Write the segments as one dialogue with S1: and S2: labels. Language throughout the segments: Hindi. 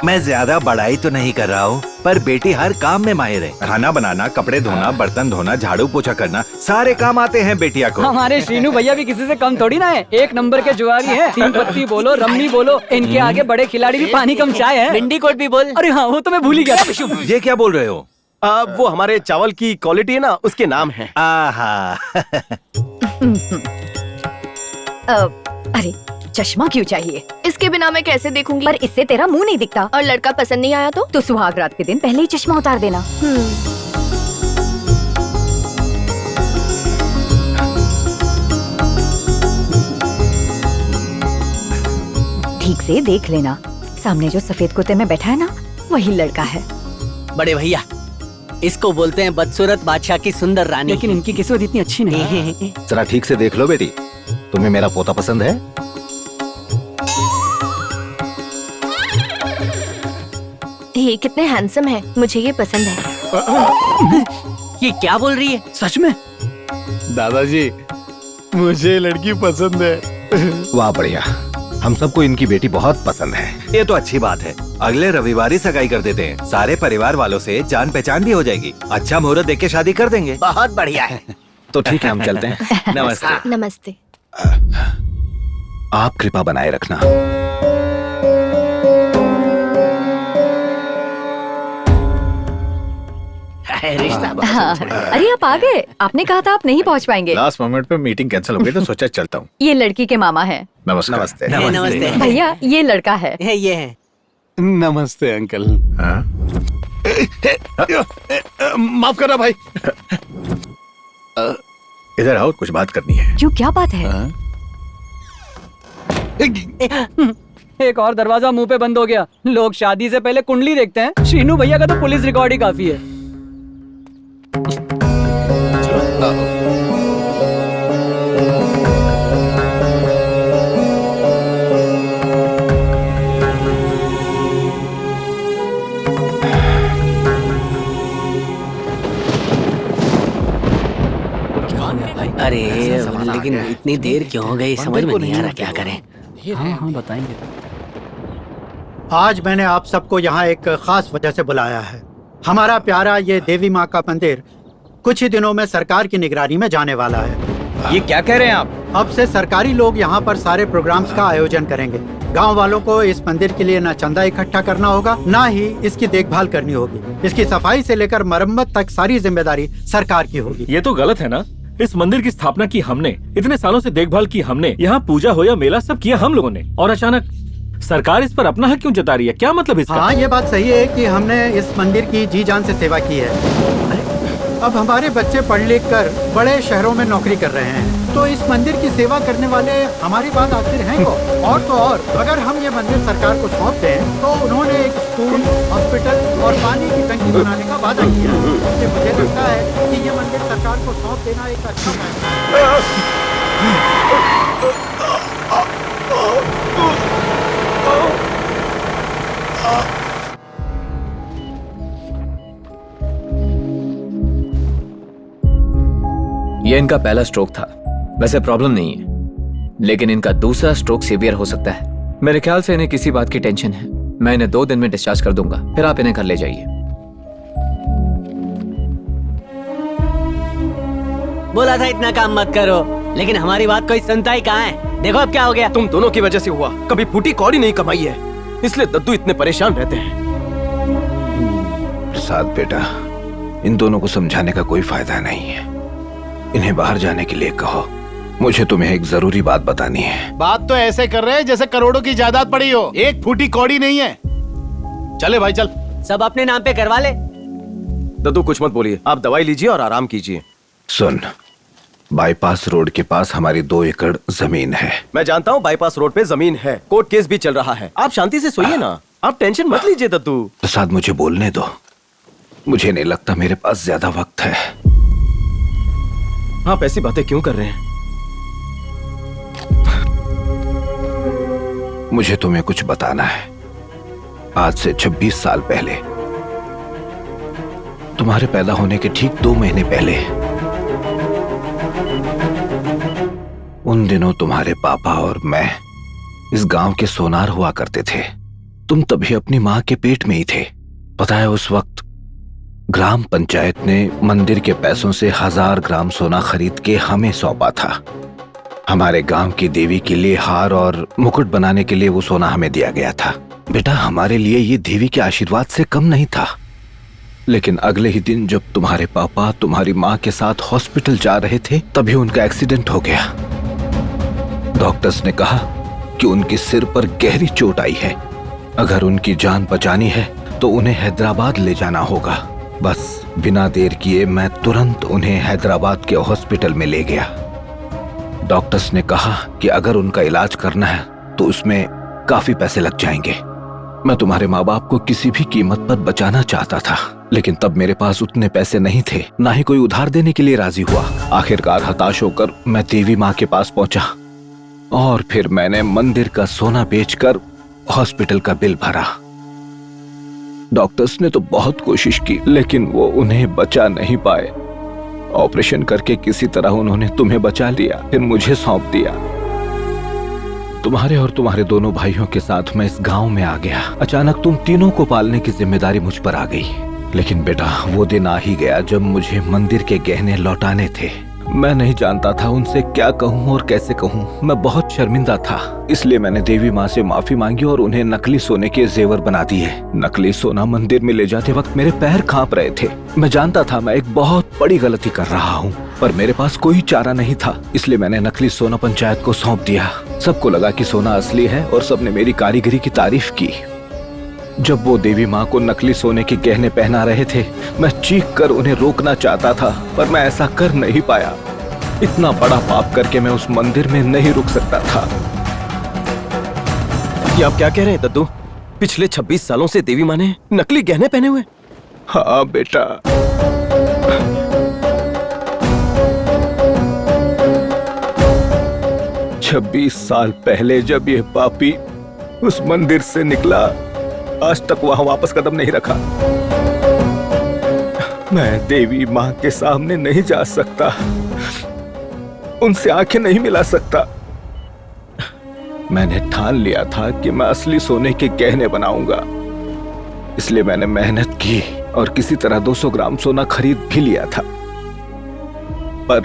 S1: मैं ज्यादा बड़ाई तो नहीं कर रहा हूँ, पर बेटी हर काम में माहिर है। खाना बनाना, कपड़े धोना, बर्तन धोना, झाड़ू पोछा करना, सारे काम आते हैं बेटिया को।
S2: हमारे श्रीनू भैया भी किसी से कम थोड़ी ना है, एक नंबर के जुआरी हैं। 3 पत्ती बोलो, रम्मी बोलो, इनके आगे बड़े खिलाड़ी भी पानी कम चाय है।
S3: भिंडी कोट भी बोल।
S2: अरे हाँ, वो तो मैं भूल ही गया था।
S1: ये क्या बोल रहे हो?
S4: वो हमारे चावल की क्वालिटी है ना, उसके नाम है।
S1: आहा।
S5: अरे चश्मा क्यों चाहिए?
S6: इसके बिना मैं कैसे देखूंगी?
S5: पर इससे तेरा मुंह नहीं दिखता।
S6: और लड़का पसंद नहीं आया तो
S5: सुहाग रात के दिन पहले ही चश्मा उतार देना। ठीक से देख लेना, सामने जो सफेद कुर्ते में बैठा है ना, वही लड़का है।
S3: बड़े भैया, इसको बोलते हैं बदसूरत बादशाह की सुंदर रानी।
S2: लेकिन इनकी किस्मत इतनी अच्छी नहीं है।
S1: जरा ठीक से देख लो बेटी, तुम्हें मेरा पोता पसंद है?
S6: ये कितने हैंडसम है, मुझे ये पसंद है।
S3: ये क्या बोल रही है?
S2: सच में?
S4: दादाजी, मुझे लड़की पसंद है।
S1: वाह बढ़िया, हम सबको इनकी बेटी बहुत पसंद है। ये तो अच्छी बात है। अगले रविवार ही सगाई कर देते हैं, सारे परिवार वालों से जान पहचान भी हो जाएगी। अच्छा मुहूर्त देख के शादी कर देंगे।
S3: बहुत बढ़िया है।
S1: तो ठीक है, हम चलते हैं। नमस्ते।
S6: नमस्ते।
S1: आप कृपा बनाए रखना।
S3: रिश्ता
S5: हाँ। अरे आप आ गए, आपने कहा था आप नहीं पहुंच पाएंगे।
S7: लास्ट मोमेंट पे मीटिंग कैंसिल हो गई तो सोचा चलता हूँ।
S5: ये लड़की के मामा है।
S7: नमस्कार।
S1: नमस्ते।
S3: नमस्ते।
S5: भैया ये लड़का है।
S3: ये है।
S4: नमस्ते अंकल।
S7: हाँ?
S4: माफ करना भाई।
S7: इधर आओ, कुछ बात करनी है।
S5: क्यों, क्या बात है?
S2: एक और दरवाजा मुंह पे बंद हो गया। लोग शादी से पहले कुंडली देखते हैं, श्रीनू भैया का तो पुलिस रिकॉर्ड ही काफी है।
S3: अरे लेकिन इतनी देर क्यों हो गई, समझ में नहीं आ रहा क्या करें।
S2: हाँ बताएंगे।
S8: आज मैंने आप सबको यहाँ एक खास वजह से बुलाया है। हमारा प्यारा ये देवी माँ का मंदिर कुछ ही दिनों में सरकार की निगरानी में जाने वाला है।
S7: ये क्या कह रहे हैं आप?
S8: अब से सरकारी लोग यहाँ पर सारे प्रोग्राम्स का आयोजन करेंगे। गांव वालों को इस मंदिर के लिए न चंदा इकट्ठा करना होगा, न ही इसकी देखभाल करनी होगी। इसकी सफाई से लेकर मरम्मत तक सारी जिम्मेदारी सरकार की होगी।
S9: ये तो गलत है ना। इस मंदिर की स्थापना की हमने, इतने सालों से देखभाल की हमने, यहाँ पूजा हो या मेला सब किया हम लोगों ने, और अचानक सरकार इस पर अपना हक क्यों जता रही है? क्या मतलब इसका?
S8: हाँ, ये बात सही है कि हमने इस मंदिर की जी जान से सेवा की है। अब हमारे बच्चे पढ़ लिख कर बड़े शहरों में नौकरी कर रहे हैं, तो इस मंदिर की सेवा करने वाले हमारी बात आखिर हैं वो। और तो और, अगर हम ये मंदिर सरकार को सौंप दें तो उन्होंने एक स्कूल, हॉस्पिटल और पानी की टंकी बनाने का वादा किया। इसलिए मुझे लगता है कि ये मंदिर सरकार को सौंप देना एक अच्छा फैसला है।
S10: ये इनका पहला स्ट्रोक था, वैसे प्रॉब्लम नहीं है, लेकिन इनका दूसरा स्ट्रोक सीवियर हो सकता है। मेरे ख्याल से इन्हें किसी बात की टेंशन है। मैं इन्हें 2 दिन में डिस्चार्ज कर दूंगा, फिर आप इन्हें घर ले जाइए।
S3: बोला था इतना काम मत करो, लेकिन हमारी बात कोई सुनता ही कहाँ है। देखो अब क्या हो गया।
S4: तुम दोनों की वजह से हुआ। कभी फूटी कौड़ी नहीं कमाई है, इसलिए दद्दू इतने परेशान रहते हैं।
S1: प्रसाद बेटा, इन दोनों को समझाने का कोई फायदा नहीं है। इन्हें बाहर जाने के लिए कहो। मुझे तुम्हें एक जरूरी बात बतानी है।
S4: बात तो ऐसे कर रहे हैं जैसे करोड़ों की जायदाद पड़ी हो, एक फूटी कौड़ी नहीं है। चले भाई चल।
S3: सब अपने नाम पे करवा ले।
S4: दद्दू कुछ मत बोलिए, आप दवाई लीजिए और आराम कीजिए।
S1: सुन, बाईपास रोड के पास हमारी 2 एकड़ जमीन है।
S4: मैं जानता हूँ बाईपास रोड पे जमीन है, कोर्ट केस भी चल रहा है। आप शांति से सोइए ना, आप टेंशन मत लीजिए दद्दू।
S1: प्रसाद मुझे बोलने दो, मुझे नहीं लगता मेरे पास ज्यादा वक्त है।
S4: आप ऐसी बातें क्यों कर रहे हैं?
S1: मुझे तुम्हें कुछ बताना है। आज से 26 साल पहले, तुम्हारे पैदा होने के ठीक 2 महीने पहले, उन दिनों तुम्हारे पापा और मैं इस गांव के सोनार हुआ करते थे। तुम तभी अपनी माँ के पेट में ही थे। पता है, उस वक्त ग्राम पंचायत ने मंदिर के पैसों से 1000 ग्राम सोना खरीद के हमें सौंपा था। हमारे गांव की देवी के लिए हार और मुकुट बनाने के लिए वो सोना हमें दिया गया था। बेटा, हमारे लिए ये देवी के आशीर्वाद से कम नहीं था। लेकिन अगले ही दिन जब तुम्हारे पापा तुम्हारी माँ के साथ हॉस्पिटल जा रहे थे, तभी उनका एक्सीडेंट हो गया। डॉक्टर्स ने कहा कि उनके सिर पर गहरी चोट आई है। अगर उनकी जान बचानी है तो उन्हें हैदराबाद ले जाना होगा। बस बिना देर किए मैं तुरंत उन्हें हैदराबाद के हॉस्पिटल में ले गया। डॉक्टर्स ने कहा कि अगर उनका इलाज करना है तो उसमें काफी पैसे लग जाएंगे। मैं तुम्हारे माँ बाप को किसी भी कीमत पर बचाना चाहता था, लेकिन तब मेरे पास उतने पैसे नहीं थे, ना ही कोई उधार देने के लिए राजी हुआ। आखिरकार हताश होकर मैं देवी माँ के पास पहुंचा और फिर मैंने मंदिर का सोना बेचकर हॉस्पिटल का बिल भरा। डॉक्टर्स ने तो बहुत कोशिश की, लेकिन वो उन्हें बचा नहीं पाए। ऑपरेशन करके किसी तरह उन्होंने तुम्हें बचा लिया, फिर मुझे सौंप दिया। तुम्हारे और तुम्हारे दोनों भाइयों के साथ मैं इस गांव में आ गया। अचानक तुम तीनों को पालने की जिम्मेदारी मुझ पर आ गई। लेकिन बेटा, वो दिन आ ही गया जब मुझे मंदिर के गहने लौटाने थे। मैं नहीं जानता था उनसे क्या कहूँ और कैसे कहूँ। मैं बहुत शर्मिंदा था, इसलिए मैंने देवी माँ से माफी मांगी और उन्हें नकली सोने के जेवर बना दिए। नकली सोना मंदिर में ले जाते वक्त मेरे पैर कांप रहे थे। मैं जानता था मैं एक बहुत बड़ी गलती कर रहा हूँ, पर मेरे पास कोई चारा नहीं था, इसलिए मैंने नकली सोना पंचायत को सौंप दिया। सबको लगा कि सोना असली है और सबने मेरी कारीगरी की तारीफ की। जब वो देवी माँ को नकली सोने के गहने पहना रहे थे, मैं चीख कर उन्हें रोकना चाहता था, पर मैं ऐसा कर नहीं पाया। इतना बड़ा पाप करके मैं उस मंदिर में नहीं रुक सकता था।
S4: ये आप क्या कह रहे हैं दद्दू? पिछले 26 सालों से देवी माँ ने नकली गहने पहने हुए?
S1: हाँ बेटा, 26 साल पहले जब ये पापी उस मंदिर से निकला, आज तक वहां वापस कदम नहीं रखा। मैं देवी माँ के सामने नहीं जा सकता, उनसे आंखें नहीं मिला सकता। मैंने ठान लिया था कि मैं असली सोने के गहने बनाऊंगा, इसलिए मैंने मेहनत की और किसी तरह 200 ग्राम सोना खरीद भी लिया था। पर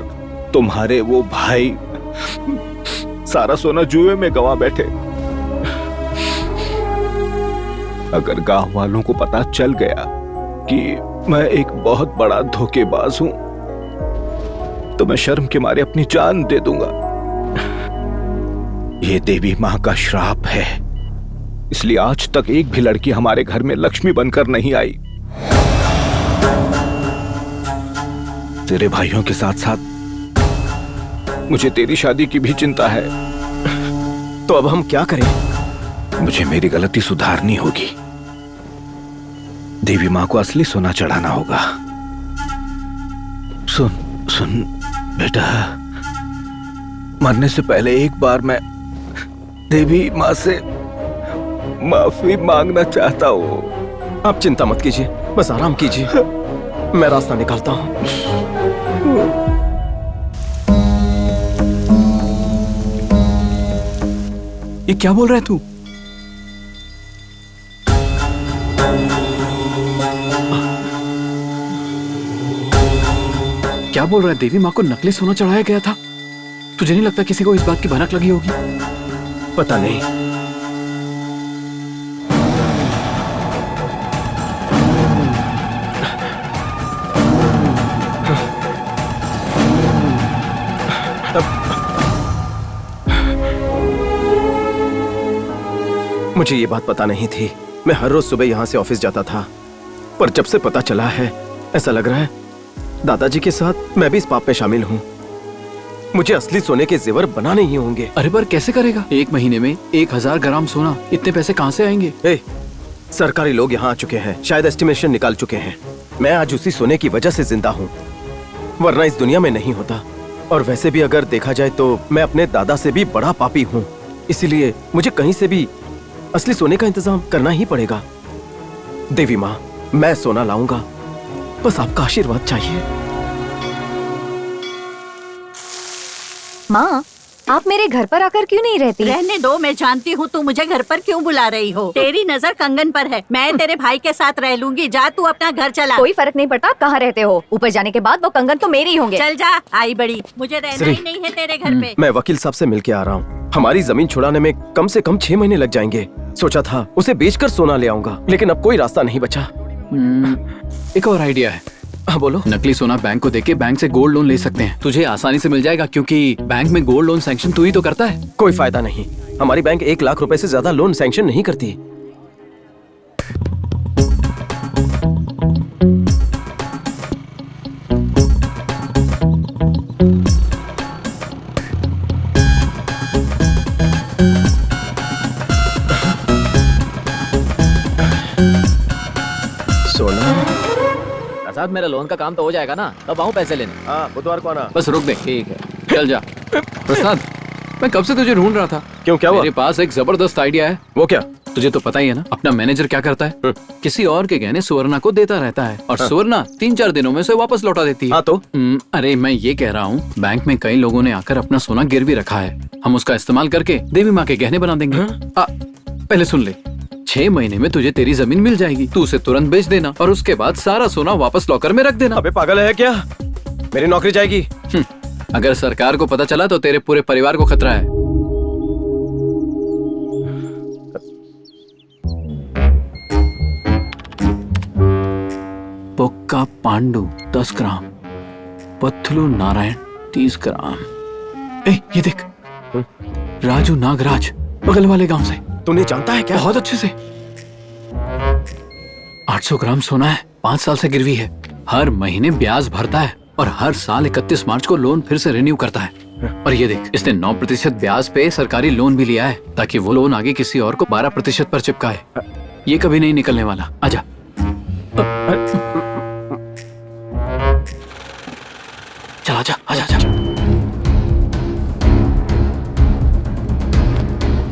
S1: तुम्हारे वो भाई सारा सोना जुए में गंवा बैठे। अगर गांव वालों को पता चल गया कि मैं एक बहुत बड़ा धोखेबाज हूं, तो मैं शर्म के मारे अपनी जान दे दूंगा। ये देवी माँ का श्राप है, इसलिए आज तक एक भी लड़की हमारे घर में लक्ष्मी बनकर नहीं आई। तेरे भाइयों के साथ साथ मुझे तेरी शादी की भी चिंता है।
S4: तो अब हम क्या करें?
S1: मुझे मेरी गलती सुधारनी होगी। देवी माँ को असली सोना चढ़ाना होगा। सुन बेटा, मरने से पहले एक बार मैं देवी माँ से माफी मांगना चाहता हूँ।
S4: आप चिंता मत कीजिए, बस आराम कीजिए, मैं रास्ता निकालता हूँ।
S2: ये क्या बोल रहा है तू? क्या बोल रहा है? देवी माँ को नकली सोना चढ़ाया गया था? तुझे नहीं लगता किसी को इस बात की भनक लगी होगी?
S4: पता नहीं। मुझे ये बात पता नहीं थी। मैं हर रोज सुबह यहाँ से ऑफिस जाता था, पर जब से पता चला है, ऐसा लग रहा है दादाजी के साथ मैं भी इस पाप में शामिल हूँ। मुझे असली सोने के जेवर बनाने ही होंगे।
S2: अरे पर कैसे करेगा? 1 महीने में 1000 ग्राम सोना, इतने पैसे कहाँ से आएंगे?
S4: सरकारी लोग यहाँ आ चुके हैं, शायद एस्टिमेशन निकाल चुके हैं। मैं आज उसी सोने की वजह से जिंदा हूँ, वरना इस दुनिया में नहीं होता। और वैसे भी अगर देखा जाए तो मैं अपने दादा से भी बड़ा पापी हूँ, इसलिए मुझे कहीं से भी असली सोने का इंतजाम करना ही पड़ेगा। देवी माँ, मैं सोना लाऊंगा, बस आपका आशीर्वाद चाहिए।
S5: माँ, आप मेरे घर पर आकर क्यों नहीं रहती?
S11: रहने दो, मैं जानती हूँ तू मुझे घर पर क्यों बुला रही हो। तेरी नजर कंगन पर है, मैं तेरे भाई के साथ रह लूंगी। जा तू अपना घर चला।
S5: कोई फर्क नहीं पड़ता आप कहाँ रहते हो, ऊपर जाने के बाद वो कंगन तो मेरे ही होंगे।
S11: चल जा, आई बड़ी, मुझे रहना ही नहीं है तेरे घर पे।
S4: मैं वकील साहब से मिलके आ रहा हूँ। हमारी जमीन छुड़ाने में कम से कम 6 महीने लग जाएंगे। सोचा था उसे बेचकर सोना ले आऊंगा, लेकिन अब कोई रास्ता नहीं बचा।
S12: एक और आइडिया है।
S4: हाँ बोलो।
S12: नकली सोना बैंक को देके बैंक से गोल्ड लोन ले सकते हैं। तुझे आसानी से मिल जाएगा क्योंकि बैंक में गोल्ड लोन सैंक्शन तू ही तो करता है।
S4: कोई फायदा नहीं, हमारी बैंक 1 लाख रुपए से ज्यादा लोन सैंक्शन नहीं करती।
S10: प्रसाद, मेरा लोन का काम तो हो जाएगा ना, कब आऊँ पैसे लेने?
S4: हाँ, बुधवार को आना।
S12: बस रुक दे। ठीक है, चल जा। प्रसाद, मैं कब से तुझे ढूंढ रहा था।
S4: क्यों, क्या हुआ?
S12: मेरे पास एक जबरदस्त आइडिया है।
S4: वो क्या?
S12: तुझे तो पता ही है ना, अपना मैनेजर क्या करता है, किसी और के गहने सुवर्णा को देता रहता है और सुवर्णा 3-4 दिनों में उसे वापस लौटा देती है।
S4: हाँ तो?
S12: अरे मैं ये कह रहा हूँ, बैंक में कई लोगों ने आकर अपना सोना गिरवी रखा है, हम उसका इस्तेमाल करके देवी माँ के गहने बना देंगे। पहले सुन ले, 6 महीने में तुझे तेरी जमीन मिल जाएगी, तू उसे तुरंत बेच देना और उसके बाद सारा सोना वापस लॉकर में रख देना।
S4: अबे पागल है क्या? मेरी नौकरी जाएगी।
S12: अगर सरकार को पता चला तो तेरे पूरे परिवार को खतरा है। पुक्का पांडु 10 ग्राम, पत्थलू नारायण 30 ग्राम। ये देख, राजू नागराज बगल वाले गांव से।
S4: तूने जानता है क्या?
S12: बहुत अच्छे से। 800 ग्राम सोना है, 5 साल से गिरवी है, हर महीने ब्याज भरता है और हर साल 31 मार्च को लोन फिर से रिन्यू करता है। और ये देख, इसने 9% ब्याज पे सरकारी लोन भी लिया है ताकि वो लोन आगे किसी और को 12% पर चिपकाए। ये कभी नहीं निकलने वाला। आजा। चल आजा, आजा, आजा।